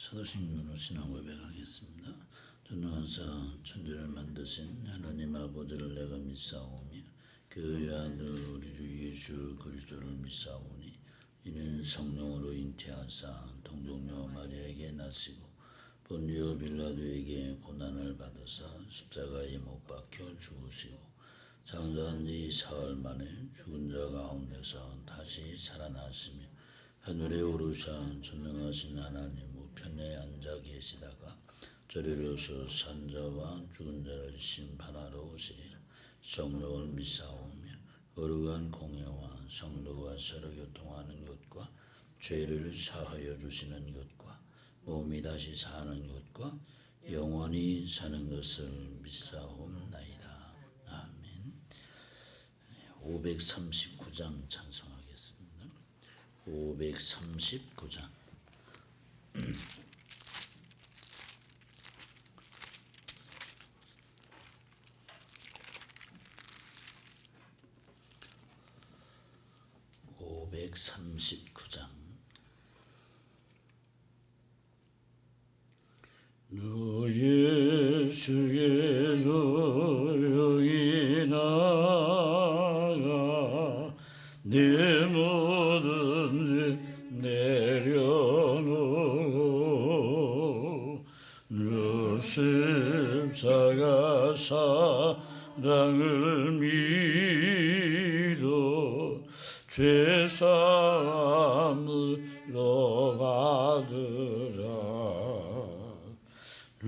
사도신경으로 신앙 고백하겠습니다. 전능하사 천지를 만드신 하나님 아버지를 내가 믿사오며 그의 아들 우리 주 예수 그리스도를 믿사오니 이는 성령으로 잉태하사 동정녀 마리아에게 나시고 본디오 빌라도에게 고난을 받으사 십자가에 못 박혀 죽으시고 장사한 지 사흘 만에 죽은 자 가운데서 다시 살아나시며 하늘에 오르사 전능하신 하나님 우편에 앉아 계시다가 저리로서 산자와 죽은 자를 심판하러 오시리라. 성령을 믿사오며 거룩한 공예와 성도가 서로 교통하는 것과 죄를 사하여 주시는 것과 몸이 다시 사는 것과 영원히 사는 것을 믿사옵나이다. 아멘. 539장 찬송하겠습니다. 539장. 너 예수의 조용히 나가 내 모든 죄 내려놓고 주 십자가 사랑을 믿어 죄사함으로 받으라. 주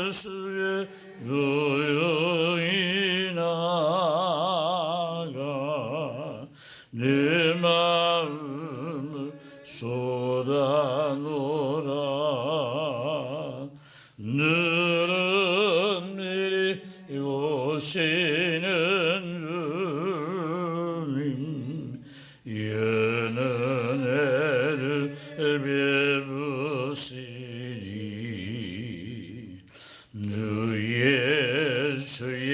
예수의 조용히 나가 내 마음을 쏟아놓으라. 늘은 미리 오시는 주님 은혜를 베푸시리. 주 예수의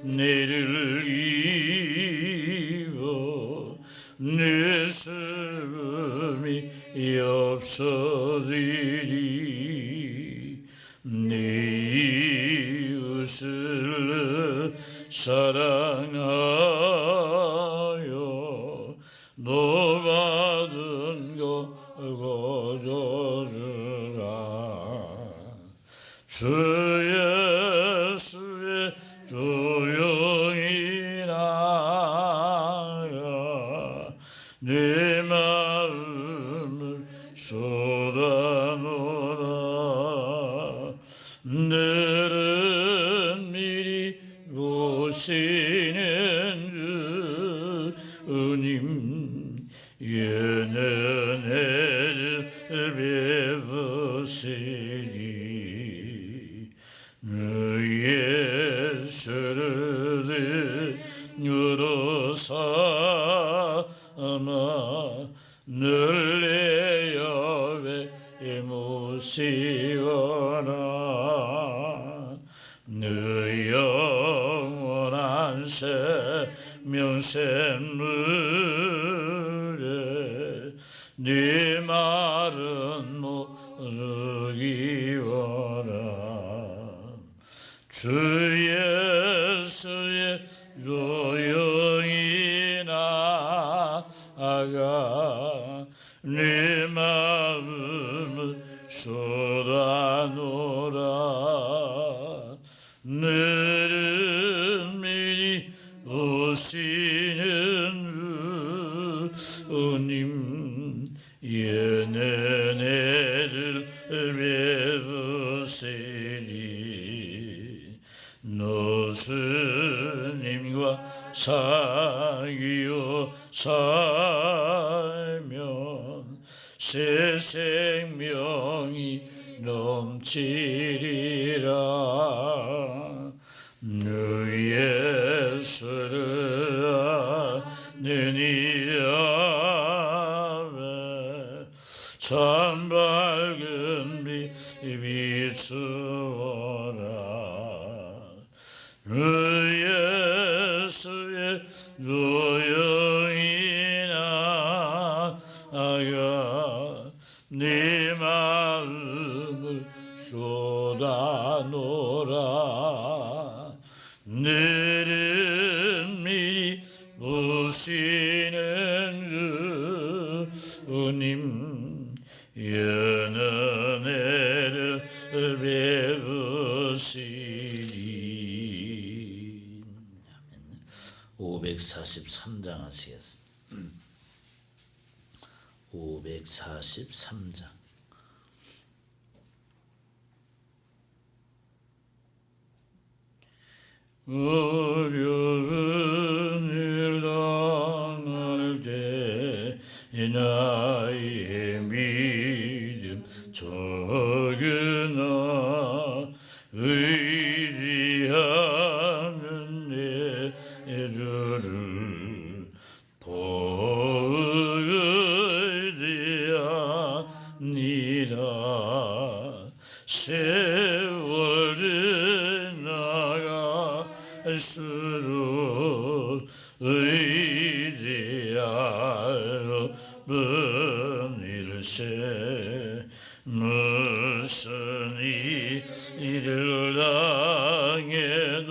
내를 입어 내 슬픔이 없어지리. 내 이웃을 사랑하여 너 받은 거 거저주라. 주 예수의 조용히 나가 내 마음을 쏟아놓으라. 늘은 미리 오시는 주님 은혜를 베푸시리. 주 예수를 으로 삼아 늘 내 옆에 모시거라. 늘 영원한 생명샘물에 네 말은 모르기 원하. 주 예수의 조용히 나가 네 마음을 쏟아놓으라. 늘은 미리 오시는 주님 은혜를 베푸시리. 너 스님과 사귀어 살면 새 생명이 넘치리라. 너 예수를 아는 이 앞에 참 밝은 빛 비추어라. 주 예수의 조용히 나가 은혜를 베푸시리. 543장 하시겠습니다. 543장. 어려운 일 당할 때 나의 믿음 적으나 의지하는 내 주를 더욱 의지합니다. 세월 지나갈수록 의지할 분일세. 무슨 일을 당해도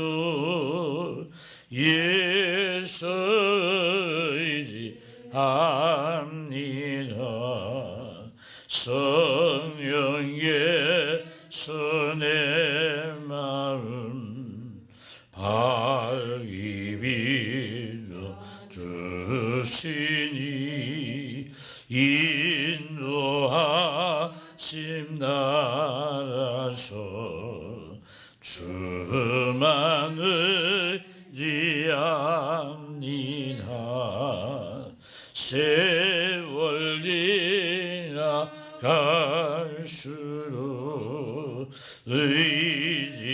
예수 의지합니다. 성령의 손에 마음 밝히 비춰주시니 인도하심 따라서 주만 의지합니다. 세월 지나갈수록 의지하여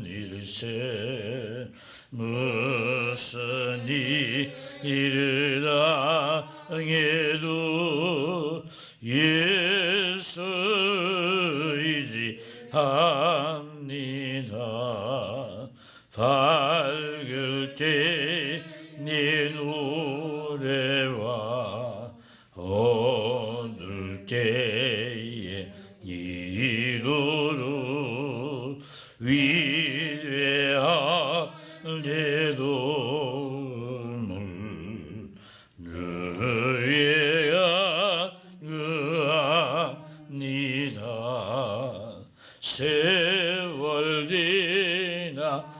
분일세. 무슨 일을 당해도 예수 의지합니다. 밝을 때 네 노래와 어두울 때에 기도로 위대한 내 도움을 너희가 구합니다. 세월 지나갈수록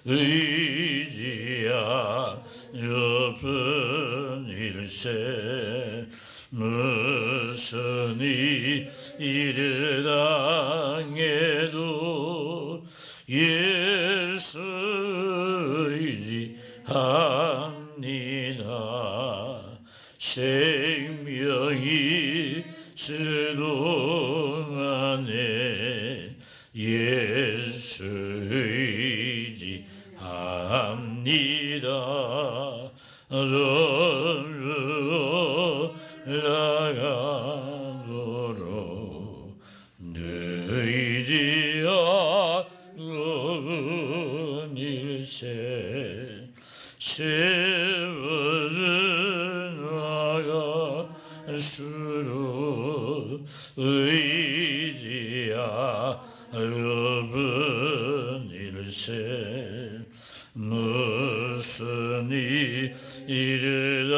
의지하여 분일세. 무슨 일을 당해도 예수 의지합니다. 생명이 있을 동안에 예수 의지합니다. 올라가도록 의지하는 일세. 세월은 나갈수록 의지하여 분일세. 무슨 일을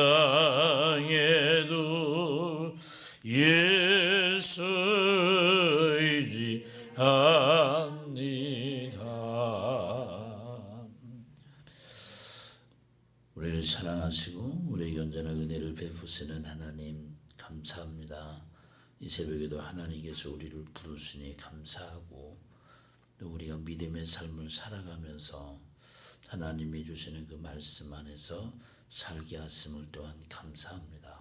당해도 예수 의지합니다. 우리를 사랑하시고 우리에게 언제나 은혜를 베푸시는 하나님 감사합니다. 이 새벽에도 하나님께서 우리를 부르시니 감사하고, 또 우리가 믿음의 삶을 살아가면서 하나님이 주시는 그 말씀 안에서 살게 하심을 또한 감사합니다.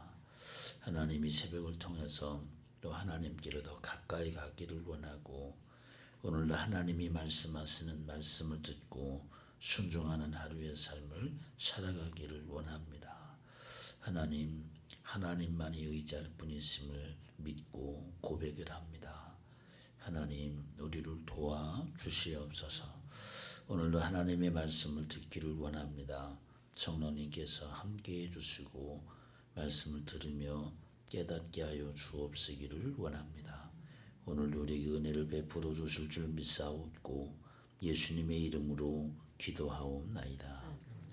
하나님이 새벽을 통해서 또 하나님께로 더 가까이 가기를 원하고, 오늘도 하나님이 말씀하시는 말씀을 듣고 순종하는 하루의 삶을 살아가기를 원합니다. 하나님, 하나님만이 의지할 분이심을 믿고 고백을 합니다. 하나님, 우리를 도와 주시옵소서. 오늘도 하나님의 말씀을 듣기를 원합니다. 성령님께서 함께해 주시고 말씀을 들으며 깨닫게 하여 주옵시기를 원합니다. 오늘도 우리에게 은혜를 베풀어 주실 줄 믿사옵고 예수님의 이름으로 기도하옵나이다.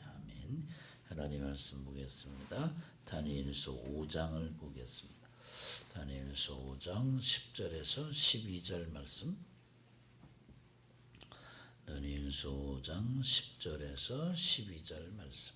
아멘. 하나님 말씀 보겠습니다. 다니엘서 5장을 보겠습니다. 다니엘서 5장 10절에서 12절 말씀. 다니엘서 5장 10절에서 12절 말씀.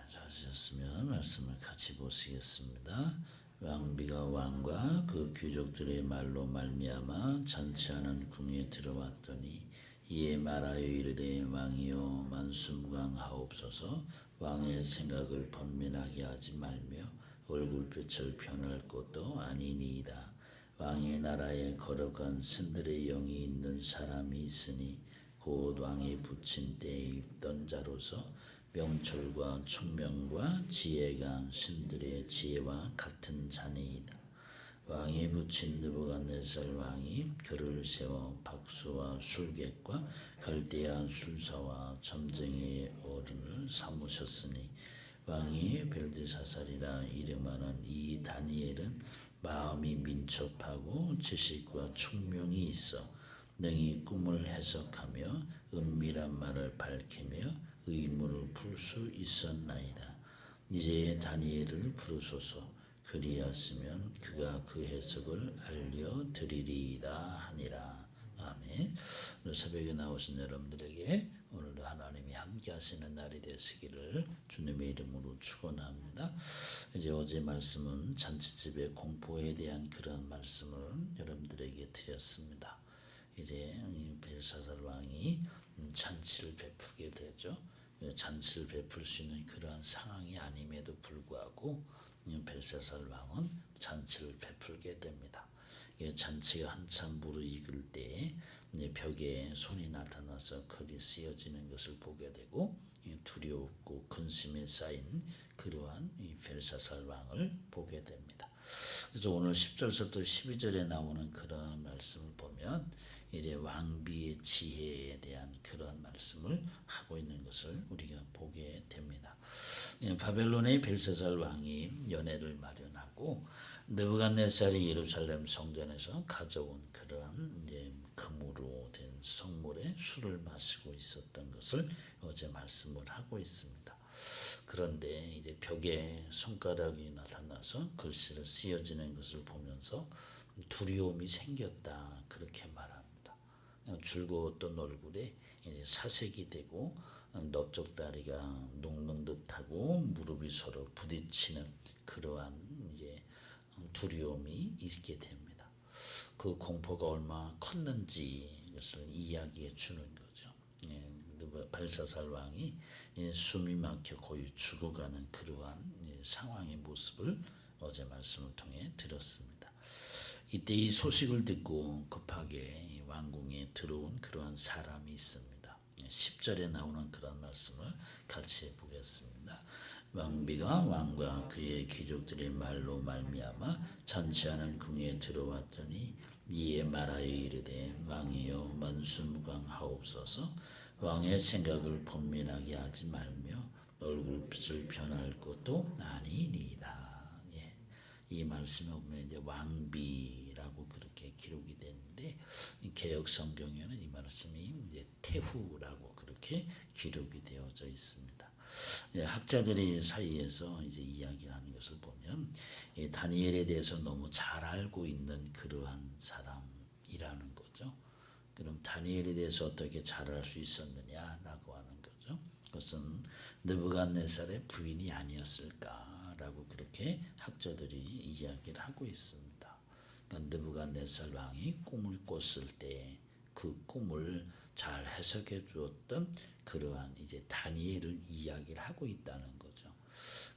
찾으셨으면 말씀을 같이 보시겠습니다. 왕비가 왕과 그 귀족들의 말로 말미암아 잔치하는 궁에 들어왔더니 이에 말하여 이르되 왕이여 만수무강하옵소서. 왕의 생각을 번민하게 하지 말며 얼굴빛을 변할 것도 아니니이다. 왕의 나라에 거룩한 신들의 영이 있는 사람이 있으니 곧 왕이 붙인 때에 입던 자로서 명철과 총명과 지혜가 신들의 지혜와 같은 자니이다. 왕이 붙인 느부갓네살 왕이 그를 세워 박수와 술객과 갈대아 술사와 점쟁이의 어른을 삼으셨으니 왕이 벨드사살이라 이름하는 이 다니엘은 마음이 민첩하고 지식과 총명이 있어 능히 꿈을 해석하며 은밀한 말을 밝히며 의문을 풀 수 있었나이다. 이제 다니엘을 부르소서. 그리하시면 그가 그 해석을 알려드리리이다 하니라. 아멘. 오늘 새벽에 나오신 여러분들에게 오늘도 하나님이 함께 하시는 날이 되시기를 주님의 이름으로 축원합니다. 이제 어제 말씀은 잔치집의 공포에 대한 그런 말씀을 여러분들에게 드렸습니다. 이제 벨사살 왕이 잔치를 베푸게 되죠. 잔치를 베풀 수 있는 그러한 상황이 아님에도 불구하고 벨사살 왕은 잔치를 베풀게 됩니다. 잔치가 한참 무르익을 때 벽에 손이 나타나서 글이 쓰여지는 것을 보게 되고 두렵고 근심에 쌓인 그러한 벨사살 왕을 보게 됩니다. 그래서 오늘 10절부터 12절에 나오는 그런 말씀을 보면 이제 왕비의 지혜에 대한 그런 말씀을 하고 있는 것을 우리가 보게 됩니다. 바벨론의 벨사살 왕이 연회를 마련하고 느부갓네살이 예루살렘 성전에서 가져온 그러한 이제 금으로 된 성물에 술을 마시고 있었던 것을 어제 말씀을 하고 있습니다. 그런데 이제 벽에 손가락이 나타나서 글씨를 쓰여지는 것을 보면서 두려움이 생겼다 그렇게 말합니다. 즐거웠던 얼굴에 이제 사색이 되고 넓적다리가 녹는 듯하고 무릎이 서로 부딪히는 그러한 이제 두려움이 있게 됩니다. 그 공포가 얼마나 컸는지 것을 이야기해 주는 거죠. 벨사살 왕이 숨이 막혀 거의 죽어가는 그러한 상황의 모습을 어제 말씀을 통해 들었습니다. 이때 이 소식을 듣고 급하게 왕궁에 들어온 그러한 사람이 있습니다. 10절에 나오는 그런 말씀을 같이 보겠습니다. 왕비가 왕과 그의 귀족들의 말로 말미암아 잔치하는 궁에 들어왔더니 이에 말하여 이르되 왕이여 만수무강하옵소서. 왕의 생각을 번민하게 하지 말며 얼굴빛을 변할 것도 아니니이다. 이 말씀에 보면 이제 왕비라고 그렇게 기록이 되는데 개역 성경에는 이 말씀이 이제 태후라고 그렇게 기록이 되어져 있습니다. 학자들의 사이에서 이제 이야기하는 것을 보면 다니엘에 대해서 너무 잘 알고 있는 그러한 사람이라는 거죠. 그럼 다니엘에 대해서 어떻게 잘 알 수 있었느냐라고 하는 거죠. 그것은 느부갓네살의 부인이 아니었을까라고 그렇게 학자들이 이야기를 하고 있습니다. 그러니까 느부갓네살 왕이 꿈을 꿨을 때 그 꿈을 잘 해석해 주었던 그러한 이제 다니엘을 이야기를 하고 있다는 거죠.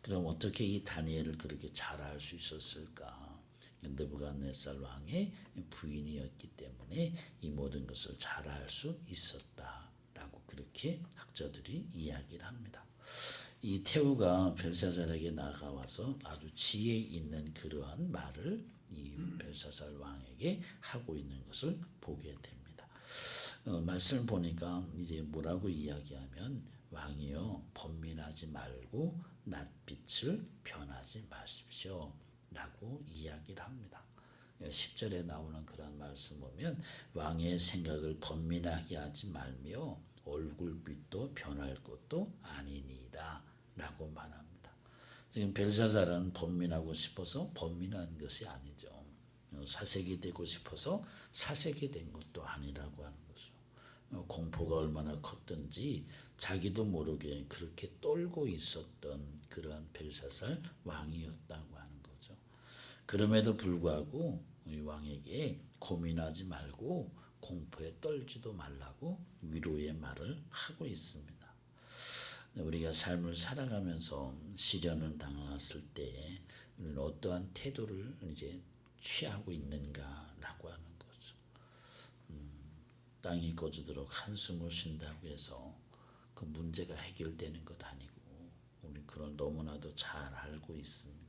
그럼 어떻게 이 다니엘을 그렇게 잘 알 수 있었을까? 느부갓네살 왕의 부인이었기 때문에 이 모든 것을 잘 알 수 있었다라고 그렇게 학자들이 이야기를 합니다. 이 태후가 벨사살에게 나가와서 아주 지혜 있는 그러한 말을 이 벨사살 왕에게 하고 있는 것을 보게 됩니다. 말씀을 보니까 이제 뭐라고 이야기하면 왕이여 번민하지 말고 낯빛을 변하지 마십시오 라고 이야기를 합니다. 10절에 나오는 그런 말씀 보면 왕의 생각을 번민하게 하지 말며 얼굴빛도 변할 것도 아니니이다 라고 말합니다. 지금 벨사살은 번민하고 싶어서 번민한 것이 아니죠. 사색이 되고 싶어서 사색이 된 것도 아니라고 하는 거죠. 공포가 얼마나 컸던지 자기도 모르게 그렇게 떨고 있었던 그러한 벨사살 왕이었다고 하는 거죠. 그럼에도 불구하고 이 왕에게 고민하지 말고 공포에 떨지도 말라고 위로의 말을 하고 있습니다. 우리가 삶을 살아가면서 시련을 당했을 때 우리는 어떠한 태도를 이제 취하고 있는가라고 하는 거죠. 땅이 꺼지도록 한숨을 쉰다고 해서 그 문제가 해결되는 것 아니고 우리 그걸 너무나도 잘 알고 있습니다.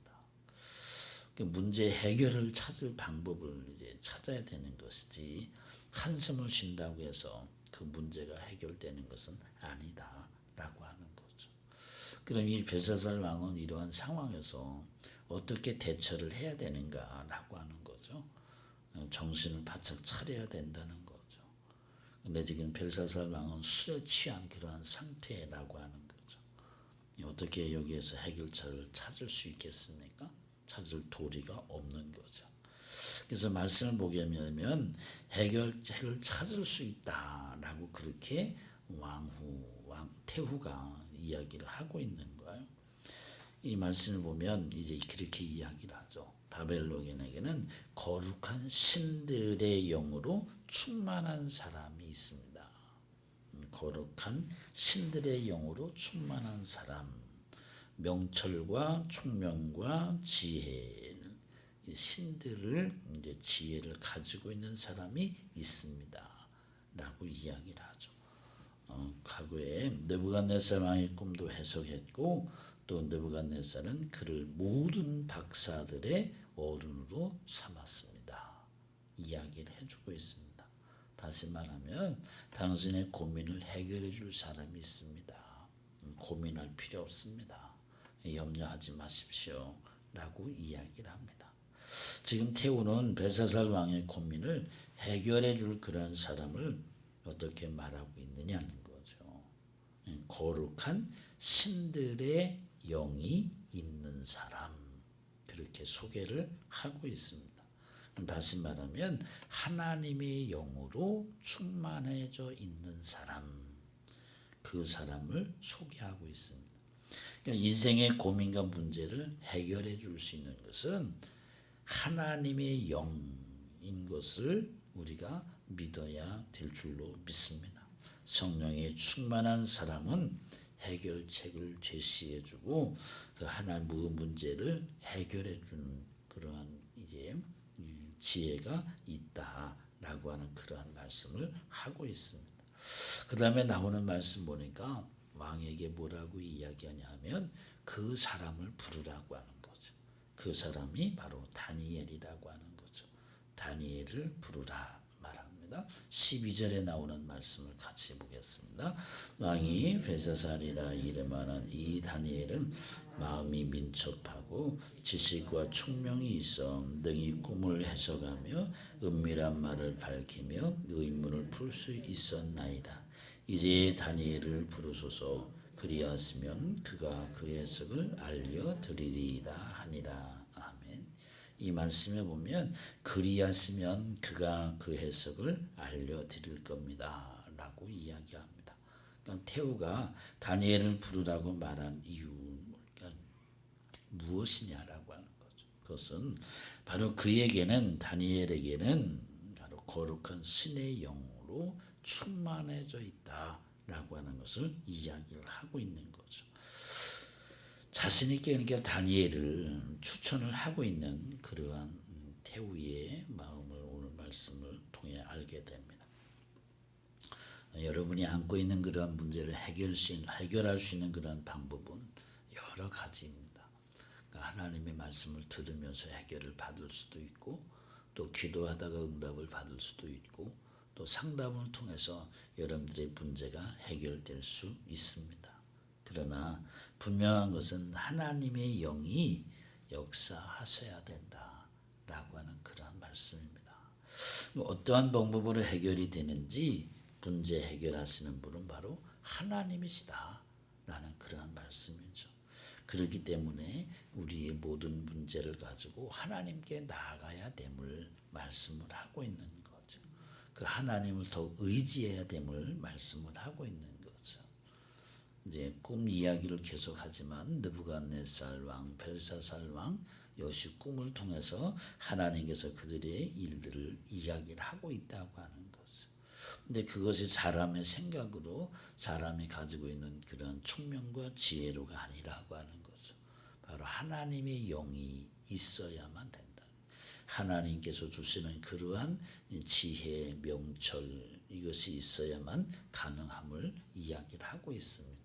그 문제 해결을 찾을 방법을 이제 찾아야 되는 것이지 한숨을 쉰다고 해서 그 문제가 해결되는 것은 아니다라고 하는 거죠. 그럼 이 벨사살 왕은 이러한 상황에서 어떻게 대처를 해야 되는가라고 하는 거죠. 정신을 바짝 차려야 된다는 거죠. 근데 지금 벨사살 왕은 술에 취한 그러한 상태라고 하는 거죠. 어떻게 여기에서 해결책을 찾을 수 있겠습니까? 찾을 도리가 없는 거죠. 그래서 말씀을 보게 되면 해결책을 찾을 수 있다라고 그렇게 왕 태후가 이야기를 하고 있는 거예요. 이 말씀을 보면 이제 그렇게 이야기를 하죠. 바벨론에게는 거룩한 신들의 영으로 충만한 사람이 있습니다. 거룩한 신들의 영으로 충만한 사람, 명철과 총명과 지혜, 신들을 이제 지혜를 가지고 있는 사람이 있습니다라고 이야기를 하죠. 과거에 느부갓네살 왕의 꿈도 해석했고 또 느부갓네살은 그를 모든 박사들의 어른으로 삼았습니다. 이야기를 해주고 있습니다. 다시 말하면 당신의 고민을 해결해 줄 사람이 있습니다. 고민할 필요 없습니다. 염려하지 마십시오 라고 이야기를 합니다. 지금 태우는 벨사살 왕의 고민을 해결해 줄 그런 사람을 어떻게 말하고 있느냐는 거죠. 거룩한 신들의 영이 있는 사람, 그렇게 소개를 하고 있습니다. 다시 말하면 하나님의 영으로 충만해져 있는 사람, 그 사람을 소개하고 있습니다. 그러니까 인생의 고민과 문제를 해결해 줄 수 있는 것은 하나님의 영인 것을 우리가 믿어야 될 줄로 믿습니다. 성령에 충만한 사람은 해결책을 제시해주고 그 하나님의 문제를 해결해주는 그러한 이제 지혜가 있다라고 하는 그러한 말씀을 하고 있습니다. 그 다음에 나오는 말씀 보니까 왕에게 뭐라고 이야기하냐면 그 사람을 부르라고 하는 거죠. 그 사람이 바로 다니엘이라고 하는 거죠. 다니엘을 부르라 말합니다. 12절에 나오는 말씀을 같이 보겠습니다. 왕이 벨사살이라 이름하는 이 다니엘은 마음이 민첩하고 지식과 총명이 있어 능히 꿈을 해석하며 은밀한 말을 밝히며 의문을 풀 수 있었나이다. 이제 다니엘을 부르소서. 그리하시면 그가 그 해석을 알려드리리이다 하니라. 아멘. 이 말씀에 보면 그리하시면 그가 그 해석을 알려드릴 겁니다 라고 이야기합니다. 그러니까 태우가 다니엘을 부르라고 말한 이유는 무엇이냐라고 하는 거죠. 그것은 바로 그에게는, 다니엘에게는 바로 거룩한 신의 영으로 충만해져 있다라고 하는 것을 이야기를 하고 있는 거죠. 자신 있게 그러니까 다니엘을 추천을 하고 있는 그러한 태우의 마음을 오늘 말씀을 통해 알게 됩니다. 여러분이 안고 있는 그러한 문제를 해결할 수 있는 그러한 방법은 여러 가지입니다. 그러니까 하나님의 말씀을 들으면서 해결을 받을 수도 있고, 또 기도하다가 응답을 받을 수도 있고, 또 상담을 통해서 여러분들의 문제가 해결될 수 있습니다. 그러나 분명한 것은 하나님의 영이 역사하셔야 된다라고 하는 그런 말씀입니다. 어떠한 방법으로 해결이 되는지 문제 해결하시는 분은 바로 하나님이시다 라는 그러한 말씀이죠. 그렇기 때문에 우리의 모든 문제를 가지고 하나님께 나아가야 됨을 말씀을 하고 있는 거죠. 그 하나님을 더 의지해야 됨을 말씀을 하고 있는 거죠. 이제 꿈 이야기를 계속하지만 느부갓네살 왕, 벨사살 왕 여시 꿈을 통해서 하나님께서 그들의 일들을 이야기를 하고 있다고 하는 거죠. 근데 그것이 사람의 생각으로 사람이 가지고 있는 그런 총명과 지혜로가 아니라고 하는 거죠. 바로 하나님의 영이 있어야만 된다. 하나님께서 주시는 그러한 지혜, 명철 이것이 있어야만 가능함을 이야기를 하고 있습니다.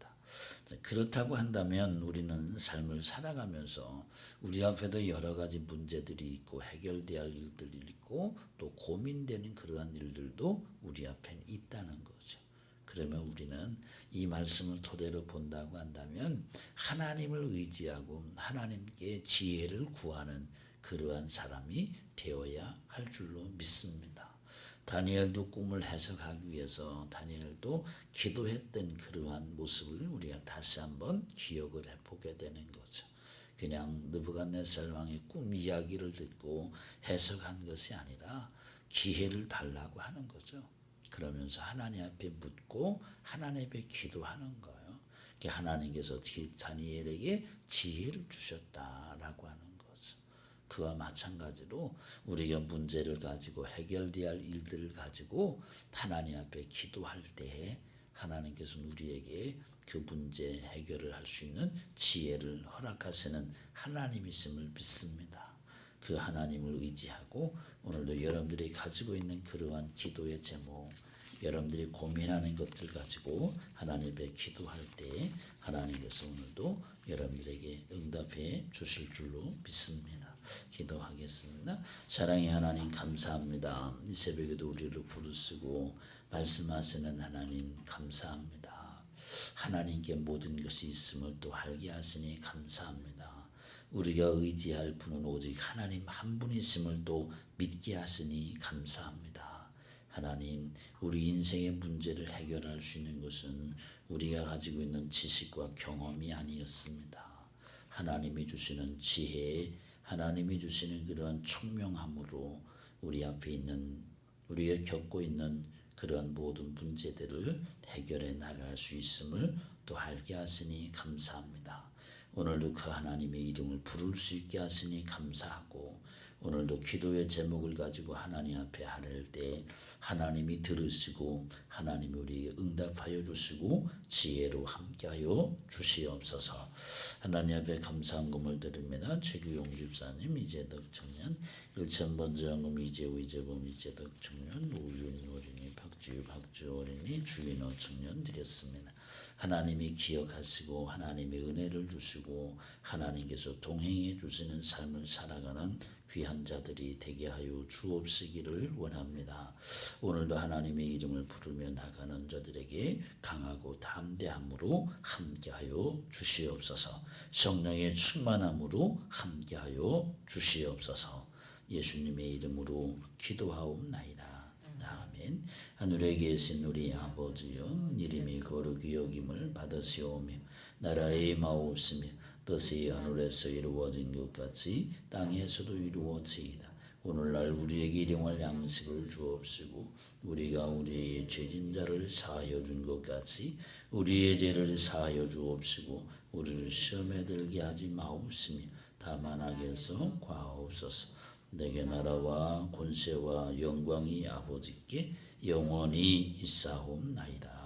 그렇다고 한다면 우리는 삶을 살아가면서 우리 앞에도 여러 가지 문제들이 있고 해결돼야 할 일들이 있고 또 고민되는 그러한 일들도 우리 앞에 있다는 거죠. 그러면 우리는 이 말씀을 토대로 본다고 한다면 하나님을 의지하고 하나님께 지혜를 구하는 그러한 사람이 되어야 할 줄로 믿습니다. 다니엘도 꿈을 해석하기 위해서 다니엘도 기도했던 그러한 모습을 우리가 다시 한번 기억을 해보게 되는 거죠. 그냥 느부갓네살 왕의 꿈 이야기를 듣고 해석한 것이 아니라 기회를 달라고 하는 거죠. 그러면서 하나님 앞에 묻고 하나님 앞에 기도하는 거예요. 하나님께서 다니엘에게 지혜를 주셨다라고 하는 거죠. 그와 마찬가지로 우리가 문제를 가지고 해결돼야 할 일들을 가지고 하나님 앞에 기도할 때 하나님께서는 우리에게 그 문제 해결을 할 수 있는 지혜를 허락하시는 하나님이심을 믿습니다. 그 하나님을 의지하고 오늘도 여러분들이 가지고 있는 그러한 기도의 제목, 여러분들이 고민하는 것들 가지고 하나님 앞에 기도할 때 하나님께서 오늘도 여러분들에게 응답해 주실 줄로 믿습니다. 기도하겠습니다. 사랑의 하나님 감사합니다. 이 새벽에도 우리를 부르시고 말씀하시는 하나님 감사합니다. 하나님께 모든 것이 있음을 또 알게 하시니 감사합니다. 우리가 의지할 분은 오직 하나님 한 분이심을 또 믿게 하시니 감사합니다. 하나님, 우리 인생의 문제를 해결할 수 있는 것은 우리가 가지고 있는 지식과 경험이 아니었습니다. 하나님이 주시는 지혜, 하나님이 주시는 그러한 총명함으로 우리 앞에 있는 우리가 겪고 있는 그러한 모든 문제들을 해결해 나갈 수 있음을 또 알게 하시니 감사합니다. 오늘도 그 하나님의 이름을 부를 수 있게 하시니 감사하고 오늘도 기도의 제목을 가지고 하나님 앞에 아뢰을 때 하나님이 들으시고 하나님이 우리에게 응답하여 주시고 지혜로 함께하여 주시옵소서. 하나님 앞에 감사한금을 드립니다. 최규용 집사님, 이재덕 청년, 1000번째 헌금 이재우, 이재범, 이재덕 청년, 우윤 어린이, 박주 어린이, 주인호 청년 드렸습니다. 하나님이 기억하시고 하나님의 은혜를 주시고 하나님께서 동행해 주시는 삶을 살아가는 귀한 자들이 되게 하여 주옵시기를 원합니다. 오늘도 하나님의 이름을 부르며 나가는 자들에게 강하고 담대함으로 함께하여 주시옵소서. 성령의 충만함으로 함께하여 주시옵소서. 예수님의 이름으로 기도하옵나이다. 아멘. 하늘에 계신 우리 아버지여, 이름이 거룩히 여김을 받으시오며 나라의 마옵시며 뜻이 하늘에서 이루어진 것 같이 땅에서도 이루어지이다. 오늘날 우리에게 일용할 양식을 주옵시고 우리가 우리의 죄진 자를 사하여 준 것 같이 우리의 죄를 사하여 주옵시고 우리를 시험에 들게 하지 마옵시며 다만 악에서 구하옵소서. 내게 나라와 권세와 영광이 아버지께 영원히 있사옵나이다.